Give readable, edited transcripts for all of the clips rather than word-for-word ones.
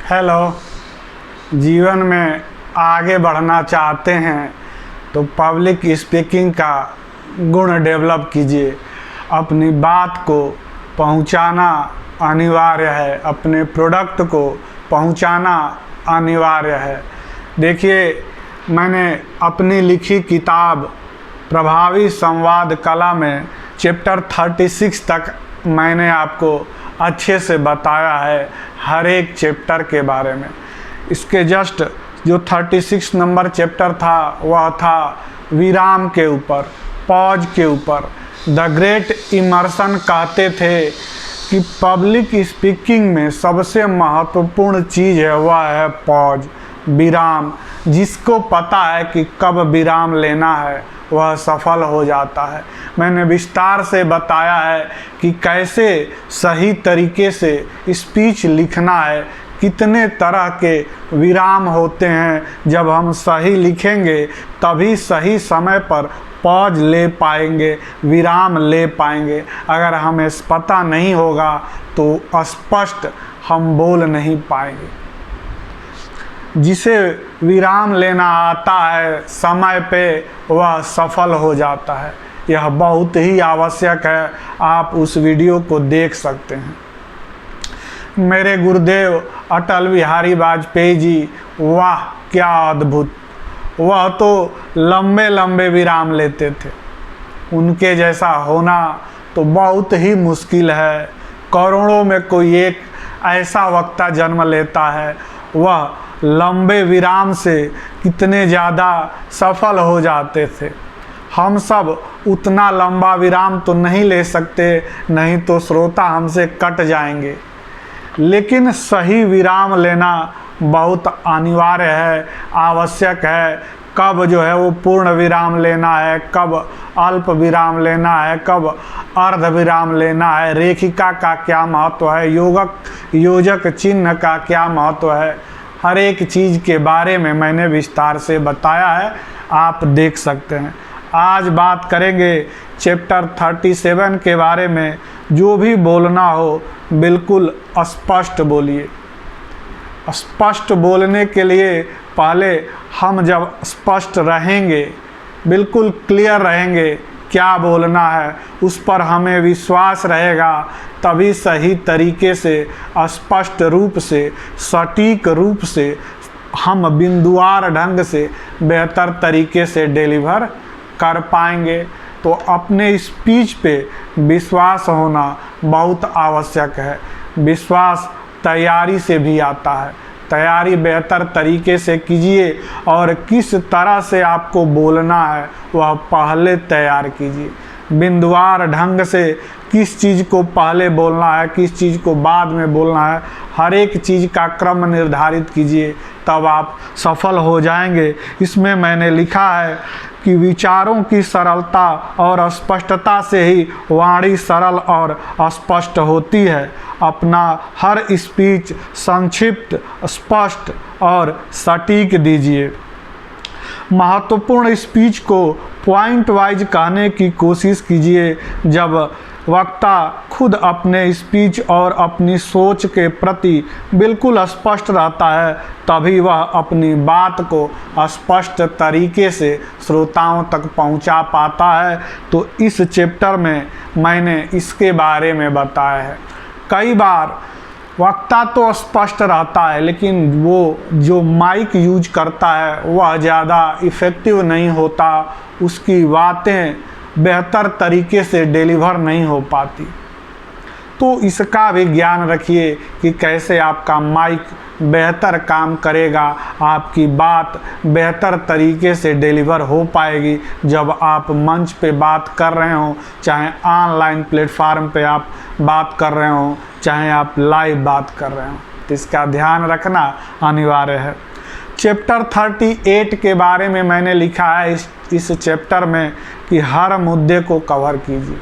Hello. जीवन में आगे बढ़ना चाहते हैं तो पब्लिक स्पीकिंग का गुण डेवलप कीजिए। अपनी बात को पहुंचाना अनिवार्य है, अपने प्रोडक्ट को पहुंचाना अनिवार्य है। देखिए, मैंने अपनी लिखी किताब प्रभावी संवाद कला में चैप्टर 36 तक मैंने आपको अच्छे से बताया है, हर एक चैप्टर के बारे में। इसके जस्ट जो 36 नंबर चैप्टर था वह था विराम के ऊपर, पॉज के ऊपर। द ग्रेट इमर्सन कहते थे कि पब्लिक स्पीकिंग में सबसे महत्वपूर्ण चीज़ है वह है पॉज, विराम। जिसको पता है कि कब विराम लेना है वह सफल हो जाता है। मैंने विस्तार से बताया है कि कैसे सही तरीके से स्पीच लिखना है, कितने तरह के विराम होते हैं। जब हम सही लिखेंगे तभी सही समय पर पॉज ले पाएंगे, विराम ले पाएंगे। अगर हमें पता नहीं होगा तो स्पष्ट हम बोल नहीं पाएंगे। जिसे विराम लेना आता है समय पे वह सफल हो जाता है। यह बहुत ही आवश्यक है, आप उस वीडियो को देख सकते हैं। मेरे गुरुदेव अटल बिहारी वाजपेयी जी, वाह क्या अद्भुत! वह तो लंबे लंबे विराम लेते थे। उनके जैसा होना तो बहुत ही मुश्किल है। करोड़ों में कोई एक ऐसा वक्ता जन्म लेता है, वह लंबे विराम से कितने ज़्यादा सफल हो जाते थे। हम सब उतना लंबा विराम तो नहीं ले सकते, नहीं तो श्रोता हमसे कट जाएंगे। लेकिन सही विराम लेना बहुत अनिवार्य है, आवश्यक है। कब जो है वो पूर्ण विराम लेना है, कब अल्प विराम लेना है, कब अर्ध विराम लेना है, रेखिका का क्या महत्व है, योजक चिन्ह का क्या महत्व है, हर एक चीज़ के बारे में मैंने विस्तार से बताया है, आप देख सकते हैं। आज बात करेंगे चैप्टर 37 के बारे में। जो भी बोलना हो बिल्कुल स्पष्ट बोलिए। स्पष्ट बोलने के लिए पहले हम जब स्पष्ट रहेंगे, बिल्कुल क्लियर रहेंगे क्या बोलना है, उस पर हमें विश्वास रहेगा, तभी सही तरीके से, स्पष्ट रूप से, सटीक रूप से हम बिंदुवार ढंग से बेहतर तरीके से डिलीवर कर पाएंगे। तो अपने स्पीच पे विश्वास होना बहुत आवश्यक है। विश्वास तैयारी से भी आता है। तैयारी बेहतर तरीके से कीजिए और किस तरह से आपको बोलना है वह पहले तैयार कीजिए। बिंदुवार ढंग से किस चीज़ को पहले बोलना है, किस चीज़ को बाद में बोलना है, हर एक चीज़ का क्रम निर्धारित कीजिए, तब आप सफल हो जाएंगे। इसमें मैंने लिखा है कि विचारों की सरलता और स्पष्टता से ही वाणी सरल और स्पष्ट होती है। अपना हर स्पीच संक्षिप्त, स्पष्ट और सटीक दीजिए। महत्वपूर्ण स्पीच को पॉइंट वाइज कहने की कोशिश कीजिए। जब वक्ता खुद अपने स्पीच और अपनी सोच के प्रति बिल्कुल स्पष्ट रहता है, तभी वह अपनी बात को स्पष्ट तरीके से श्रोताओं तक पहुंचा पाता है। तो इस चैप्टर में मैंने इसके बारे में बताया है। कई बार वक्ता तो स्पष्ट रहता है, लेकिन वो जो माइक यूज करता है वह ज़्यादा इफ़ेक्टिव नहीं होता, उसकी बातें बेहतर तरीके से डिलीवर नहीं हो पाती। तो इसका भी ज्ञान रखिए कि कैसे आपका माइक बेहतर काम करेगा, आपकी बात बेहतर तरीके से डिलीवर हो पाएगी जब आप मंच पे बात कर रहे हो, चाहे ऑनलाइन प्लेटफार्म पे आप बात कर रहे हो, चाहे आप लाइव बात कर रहे हो। तो इसका ध्यान रखना अनिवार्य है। चैप्टर 38 के बारे में मैंने लिखा है इस चैप्टर में कि हर मुद्दे को कवर कीजिए।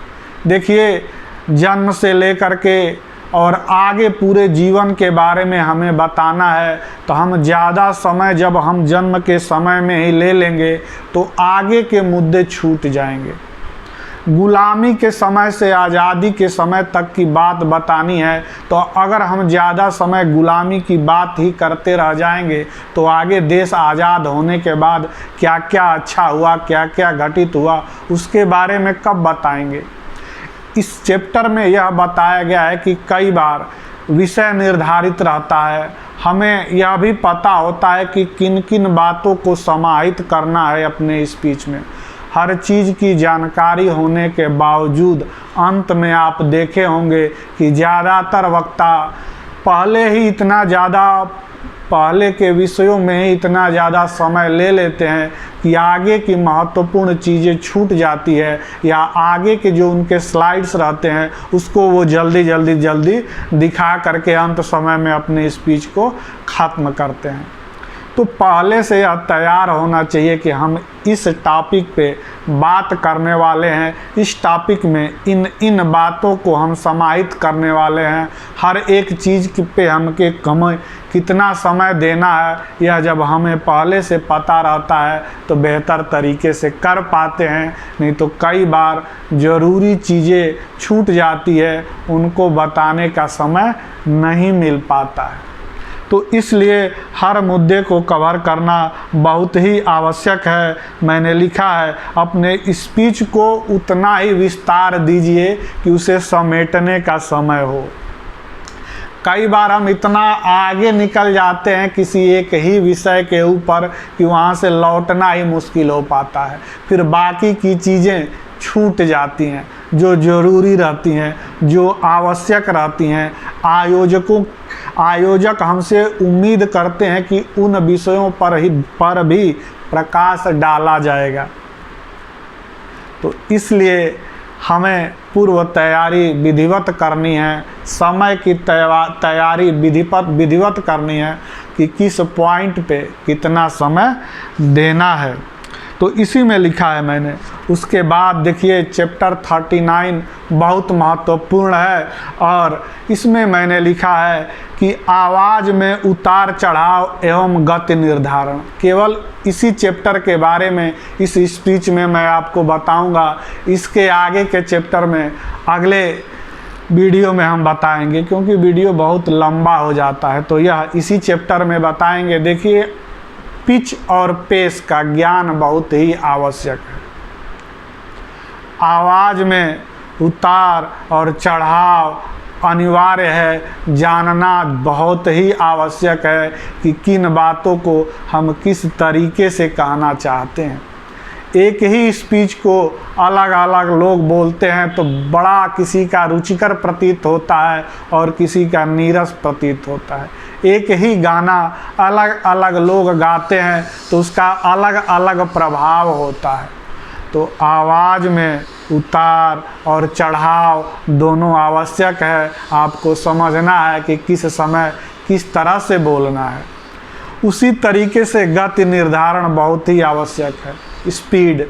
देखिए, जन्म से लेकर के और आगे पूरे जीवन के बारे में हमें बताना है, तो हम ज़्यादा समय जब हम जन्म के समय में ही ले लेंगे तो आगे के मुद्दे छूट जाएंगे। गुलामी के समय से आज़ादी के समय तक की बात बतानी है, तो अगर हम ज़्यादा समय गुलामी की बात ही करते रह जाएंगे तो आगे देश आज़ाद होने के बाद क्या क्या अच्छा हुआ, क्या क्या घटित हुआ, उसके बारे में कब बताएंगे। इस चैप्टर में यह बताया गया है कि कई बार विषय निर्धारित रहता है, हमें यह भी पता होता है कि किन किन बातों को समाहित करना है अपने स्पीच में। हर चीज़ की जानकारी होने के बावजूद अंत में आप देखे होंगे कि ज़्यादातर वक्ता पहले के विषयों में ही इतना ज़्यादा समय ले लेते हैं कि आगे की महत्वपूर्ण चीज़ें छूट जाती है, या आगे के जो उनके स्लाइड्स रहते हैं उसको वो जल्दी दिखा करके अंत समय में अपने स्पीच को ख़त्म करते हैं। तो पहले से यह तैयार होना चाहिए कि हम इस टॉपिक पे बात करने वाले हैं, इस टॉपिक में इन बातों को हम समाहित करने वाले हैं। हर एक चीज़ पे हमें कितना समय देना है, यह जब हमें पहले से पता रहता है तो बेहतर तरीके से कर पाते हैं। नहीं तो कई बार ज़रूरी चीज़ें छूट जाती है, उनको बताने का समय नहीं मिल पाता है। तो इसलिए हर मुद्दे को कवर करना बहुत ही आवश्यक है। मैंने लिखा है अपने स्पीच को उतना ही विस्तार दीजिए कि उसे समेटने का समय हो। कई बार हम इतना आगे निकल जाते हैं किसी एक ही विषय के ऊपर कि वहाँ से लौटना ही मुश्किल हो पाता है। फिर बाकी की चीज़ें छूट जाती हैं जो ज़रूरी रहती हैं, जो आवश्यक रहती हैं। आयोजक हमसे उम्मीद करते हैं कि उन विषयों पर भी प्रकाश डाला जाएगा। तो इसलिए हमें पूर्व तैयारी विधिवत करनी है, समय की तैयारी विधिवत करनी है कि किस पॉइंट पे कितना समय देना है। तो इसी में लिखा है मैंने। उसके बाद देखिए चैप्टर 39 बहुत महत्वपूर्ण है, और इसमें मैंने लिखा है कि आवाज़ में उतार चढ़ाव एवं गति निर्धारण। केवल इसी चैप्टर के बारे में इस स्पीच में मैं आपको बताऊंगा। इसके आगे के चैप्टर में अगले वीडियो में हम बताएंगे, क्योंकि वीडियो बहुत लंबा हो जाता है। तो यह इसी चैप्टर में बताएंगे। देखिए पिच और पेस का ज्ञान बहुत ही आवश्यक है। आवाज़ में उतार और चढ़ाव अनिवार्य है, जानना बहुत ही आवश्यक है कि किन बातों को हम किस तरीके से कहना चाहते हैं। एक ही स्पीच को अलग अलग लोग बोलते हैं तो बड़ा किसी का रुचिकर प्रतीत होता है और किसी का नीरस प्रतीत होता है। एक ही गाना अलग अलग लोग गाते हैं तो उसका अलग अलग प्रभाव होता है। तो आवाज़ में उतार और चढ़ाव दोनों आवश्यक है। आपको समझना है कि किस समय किस तरह से बोलना है। उसी तरीके से गति निर्धारण बहुत ही आवश्यक है। स्पीड,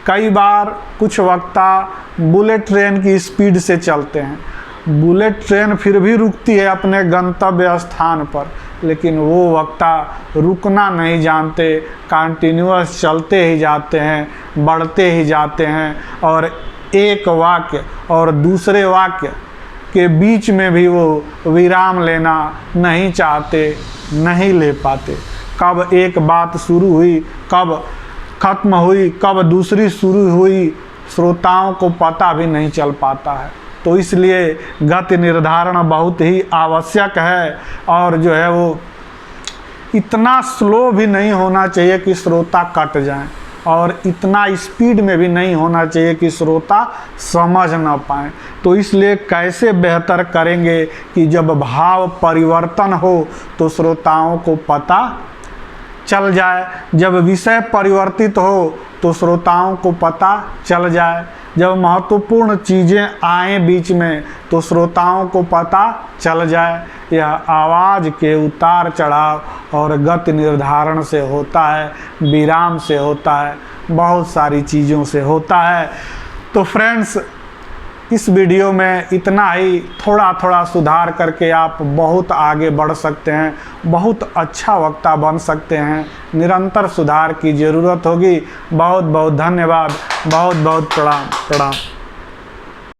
कई बार कुछ वक्ता बुलेट ट्रेन की स्पीड से चलते हैं। बुलेट ट्रेन फिर भी रुकती है अपने गंतव्य स्थान पर, लेकिन वो वक्ता रुकना नहीं जानते, कंटिन्यूअस चलते ही जाते हैं, बढ़ते ही जाते हैं, और एक वाक्य और दूसरे वाक्य के बीच में भी वो विराम लेना नहीं चाहते, नहीं ले पाते। कब एक बात शुरू हुई, कब खत्म हुई, कब दूसरी शुरू हुई, श्रोताओं को पता भी नहीं चल पाता है। तो इसलिए गति निर्धारण बहुत ही आवश्यक है, और जो है वो इतना स्लो भी नहीं होना चाहिए कि श्रोता कट जाएं, और इतना स्पीड में भी नहीं होना चाहिए कि श्रोता समझ ना पाएँ। तो इसलिए कैसे बेहतर करेंगे कि जब भाव परिवर्तन हो तो श्रोताओं को पता चल जाए, जब विषय परिवर्तित हो तो श्रोताओं को पता चल जाए, जब महत्वपूर्ण चीज़ें आएँ बीच में तो श्रोताओं को पता चल जाए। यह आवाज़ के उतार चढ़ाव और गति निर्धारण से होता है, विराम से होता है, बहुत सारी चीज़ों से होता है। तो फ्रेंड्स, इस वीडियो में इतना ही। थोड़ा थोड़ा सुधार करके आप बहुत आगे बढ़ सकते हैं, बहुत अच्छा वक्ता बन सकते हैं। निरंतर सुधार की ज़रूरत होगी। बहुत बहुत धन्यवाद, बहुत बहुत प्रणाम।